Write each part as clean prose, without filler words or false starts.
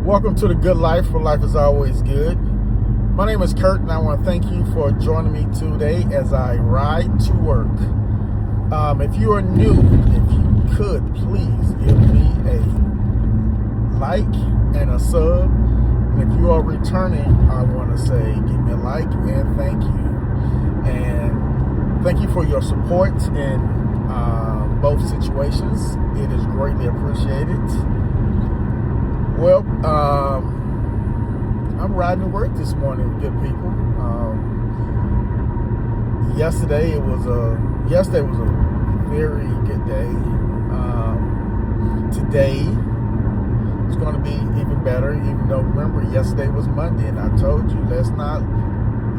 Welcome to the Good Life, where life is always good. My name is Kurt, and I want to thank you for joining me today as I ride to work. If you are new, if you could, please give me a like and a sub. And if you are returning, I want to say give me a like and thank you. And thank you for your support in both situations. It is greatly appreciated. Well, I'm riding to work this morning, good people. Yesterday was a very good day. Today it's going to be even better, even though, remember, yesterday was Monday, and I told you, let's not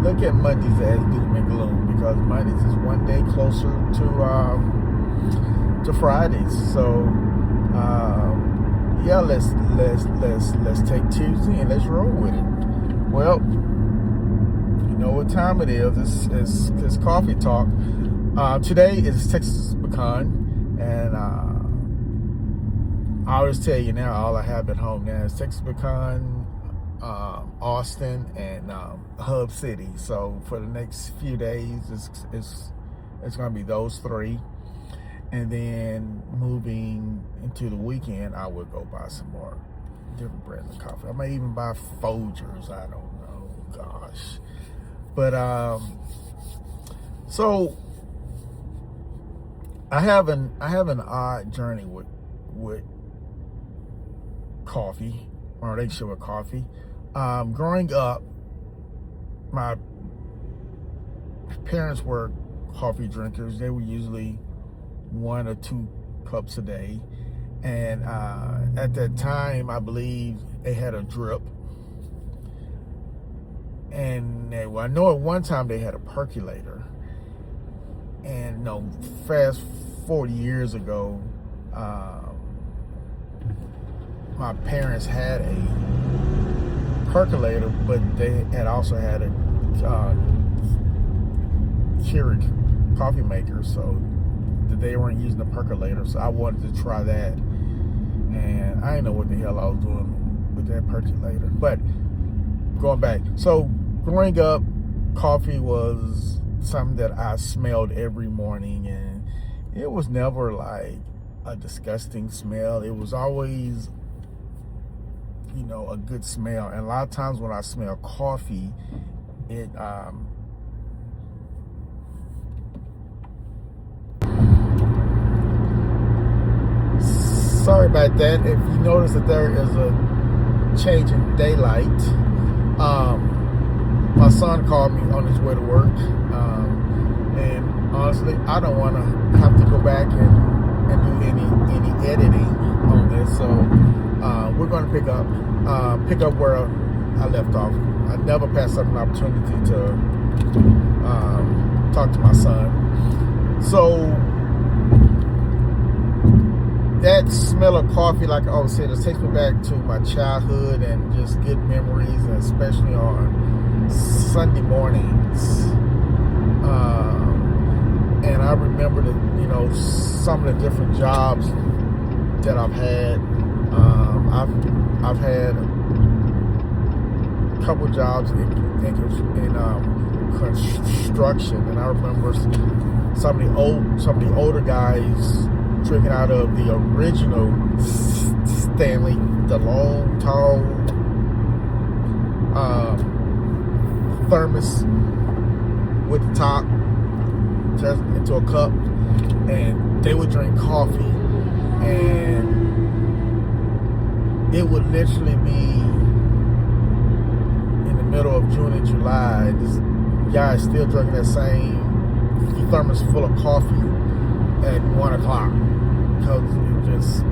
look at Mondays as doom and gloom, because Mondays is one day closer to Fridays. So, yeah, let's take Tuesday and let's roll with it. Well, you know what time it is. It's coffee talk. Today is Texas Pecan, and I always tell you now, all I have at home now is Texas Pecan, Austin, and Hub City. So for the next few days, it's going to be those three. And then moving into the weekend, I would go buy some more different brands of coffee. I may even buy Folgers. I don't know. Gosh. But, so I have an odd journey with coffee, or relationship with coffee. Growing up, my parents were coffee drinkers. They were usually 1 or 2 cups a day, and at that time, I believe they had a drip, and I know at one time they had a percolator. And fast 40 years ago, my parents had a percolator, but they had also had a Keurig coffee maker, so they weren't using the percolator, so I wanted to try that. And I didn't know what the hell I was doing with that percolator. But going back, so growing up, coffee was something that I smelled every morning, and it was never like a disgusting smell. It was always, a good smell. And a lot of times when I smell coffee, it sorry about that. If you notice that there is a change in daylight, my son called me on his way to work, and honestly, I don't want to have to go back and do any editing on this. So we're going to pick up where I left off. I never pass up an opportunity to talk to my son. So that smell of coffee, like I always said, it takes me back to my childhood and just good memories, and especially on Sunday mornings. And I remember some of the different jobs that I've had. I've had a couple jobs in construction, and I remember some of the older guys drinking out of the original Stanley, the long, tall thermos with the top just into a cup, and they would drink coffee, and it would literally be in the middle of June and July. This guy is still drinking that same thermos full of coffee at 1 o'clock, because it just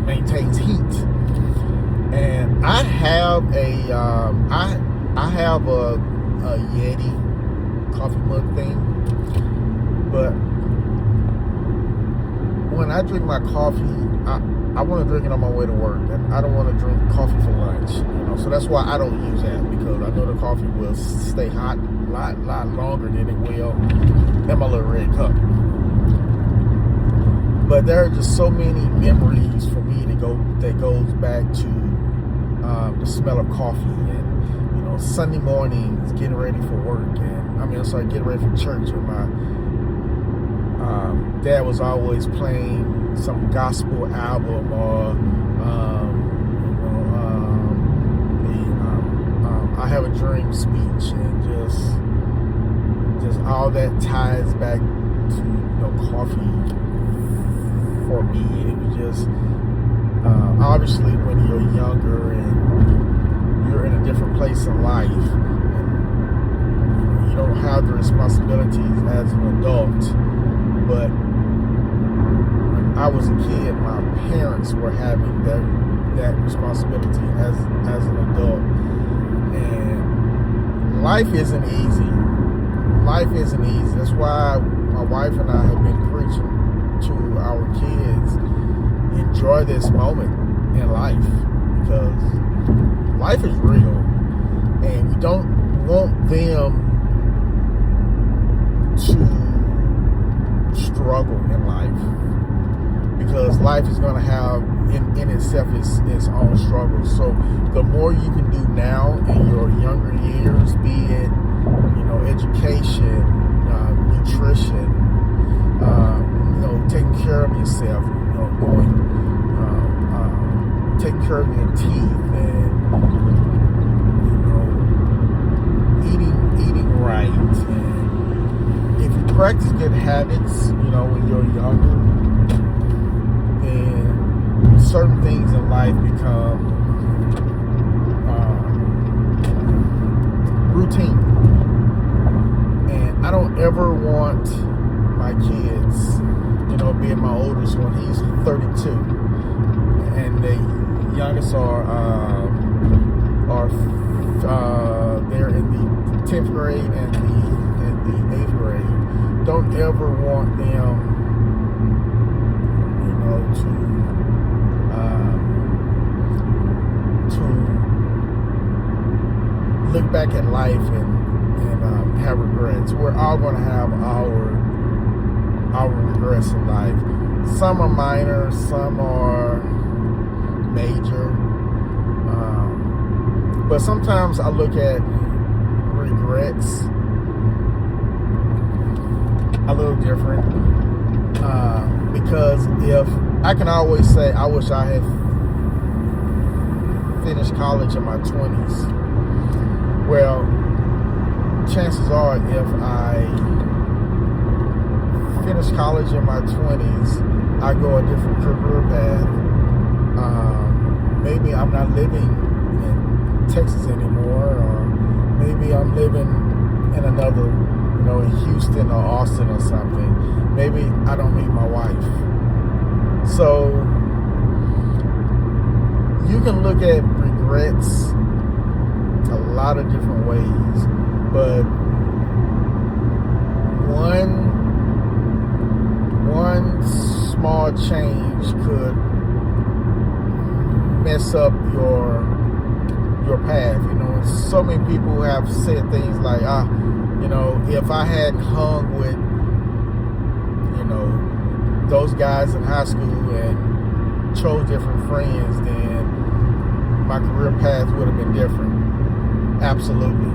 maintains heat. And I have a Yeti coffee mug thing, but when I drink my coffee, I want to drink it on my way to work, and I don't want to drink coffee for lunch. So that's why I don't use that, because I know the coffee will stay hot a lot longer than it will in my little red cup. But there are just so many memories for me that goes back to the smell of coffee, and Sunday mornings getting ready for work, getting ready for church. And my dad was always playing some gospel album or the I Have a Dream speech, and just all that ties back to coffee for me. It was just obviously when you're younger and you're in a different place in life, and you don't have the responsibilities as an adult. But when I was a kid, my parents were having that responsibility as an adult, and life isn't easy. Life isn't easy. That's why my wife and I have been preaching to our kids, enjoy this moment in life, because life is real, and we don't want them to struggle in life, because life is going to have in itself its own struggles. So the more you can do now in your younger years, be it education, nutrition, taking care of yourself, taking care of your teeth, and eating right. And if you practice good habits, when you're younger, then certain things in life become routine. And I don't ever want my kids, being my oldest one, he's 32, and the youngest are they're in the 10th grade and the 8th grade. Don't ever want them, to look back at life and have regrets. We're all going to have our regrets in life. Some are minor, some are major. But sometimes I look at regrets a little different, because if I can always say I wish I had finished college in my 20s. Well, chances are if I finish college in my 20s, I go a different career path. Maybe I'm not living in Texas anymore, or maybe I'm living in another, in Houston or Austin or something. Maybe I don't meet my wife. So you can look at regrets a lot of different ways, but one small change could mess up your path. So many people have said things like, if I hadn't hung with, those guys in high school and chose different friends, then my career path would have been different. Absolutely.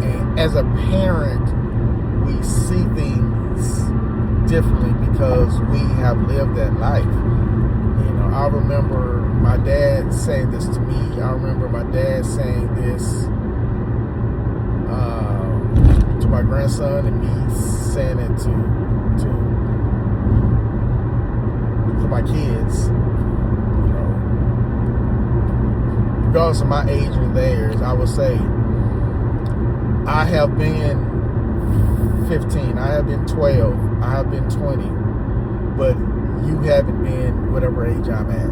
And as a parent, we see things differently because we have lived that life. I remember my dad saying this to me. I remember my dad saying this to my grandson, and me saying it to my kids. Regardless of my age or theirs, I would say I have been 15, I have been 12, I have been 20, but you haven't been whatever age I'm at.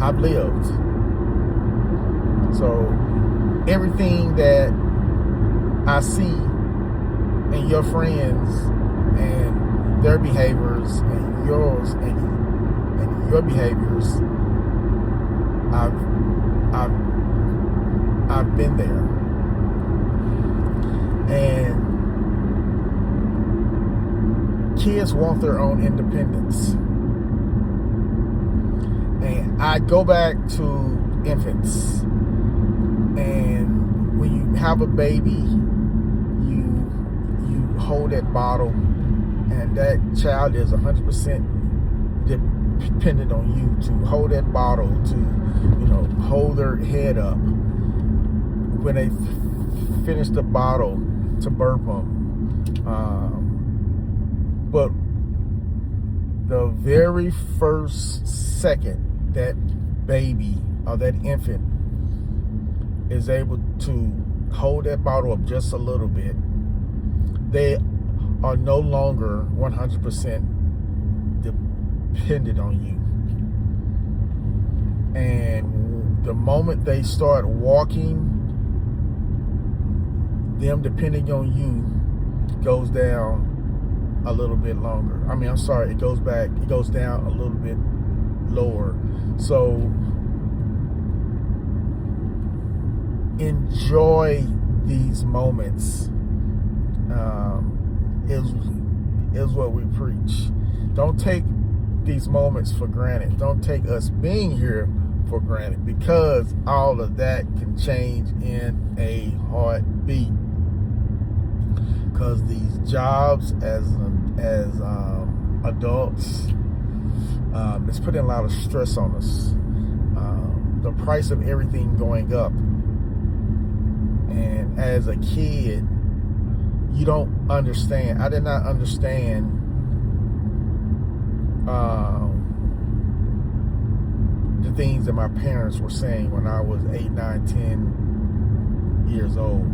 I've lived. So everything that I see in your friends and their behaviors and yours and your behaviors, I've been there. And kids want their own independence. I go back to infants, and when you have a baby, you hold that bottle, and that child is 100% dependent on you to hold that bottle, to hold their head up when they finish the bottle, to burp them. But the very first second that baby or that infant is able to hold that bottle up just a little bit, they are no longer 100% dependent on you. And the moment they start walking, them depending on you goes down a little bit longer. It goes down a little bit lower. So enjoy these moments, is what we preach. Don't take these moments for granted. Don't take us being here for granted, because all of that can change in a heartbeat. Because these jobs as adults, it's putting a lot of stress on us. The price of everything going up, and as a kid, you don't understand. I did not understand the things that my parents were saying when I was 8, 9, 10 years old.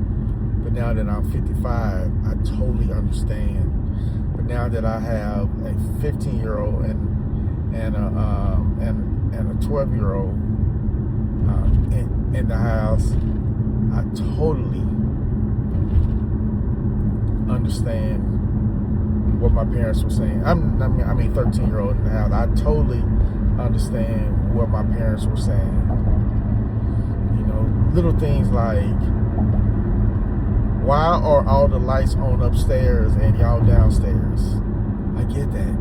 But now that I'm 55, I totally understand. But now that I have a 15-year-old and a 12-year-old in the house, I totally understand what my parents were saying. 13-year-old in the house. I totally understand what my parents were saying. Little things like, why are all the lights on upstairs and y'all downstairs? I get that.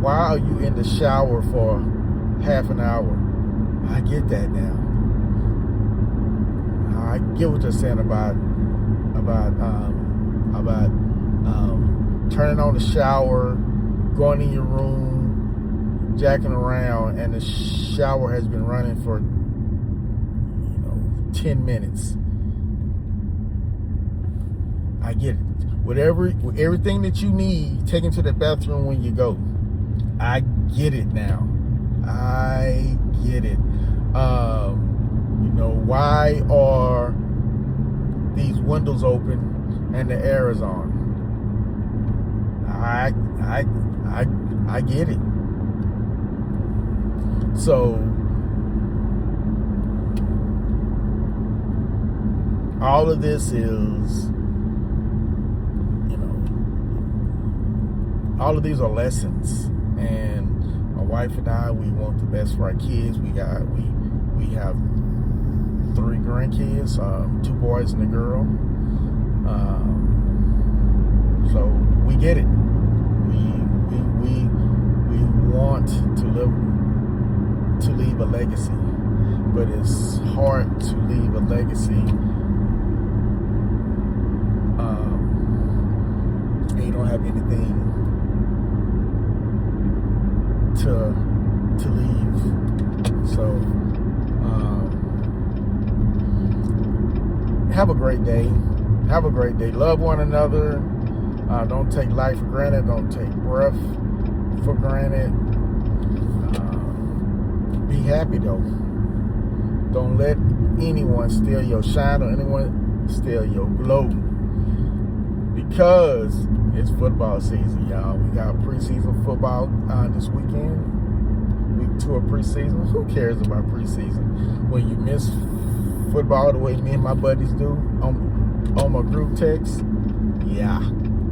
Why are you in the shower for half an hour? I get that now. I get what you're saying about turning on the shower, going in your room, jacking around, and the shower has been running for 10 minutes. I get it. Everything that you need, take into the bathroom when you go. I get it now. I get it. Why are these windows open and the air is on? I get it. So all of this is, all of these are lessons, and my wife and I, we want the best for our kids. We have 3 grandkids, 2 boys and a girl. So we get it. We want to leave a legacy, but it's hard to leave a legacy. And you don't have anything to leave. So have a great day. Have a great day. Love one another. Don't take life for granted. Don't take breath for granted. Be happy though. Don't let anyone steal your shine or anyone steal your glow, because it's football season, y'all. We got preseason football this weekend. Week 2 of preseason. Who cares about preseason when you miss football the way me and my buddies do on my group text? Yeah,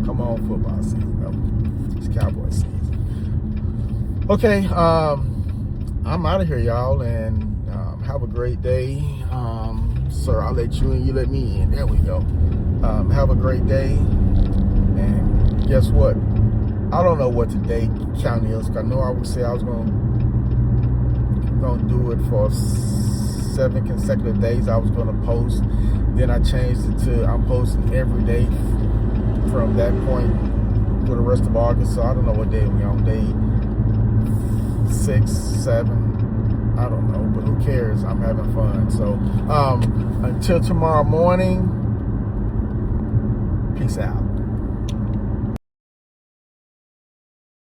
come on, football season though. It's Cowboy season. Okay, I'm out of here, y'all, and have a great day. Sir, I'll let you in, you let me in. There we go. Have a great day, and guess what? I don't know what the day count is. I know I would say I was gonna do it for 7 consecutive days. I was gonna post. Then I changed it to I'm posting every day from that point for the rest of August. So I don't know what day we're on. Day 6, 7. I don't know, but who cares? I'm having fun. So until tomorrow morning, peace out.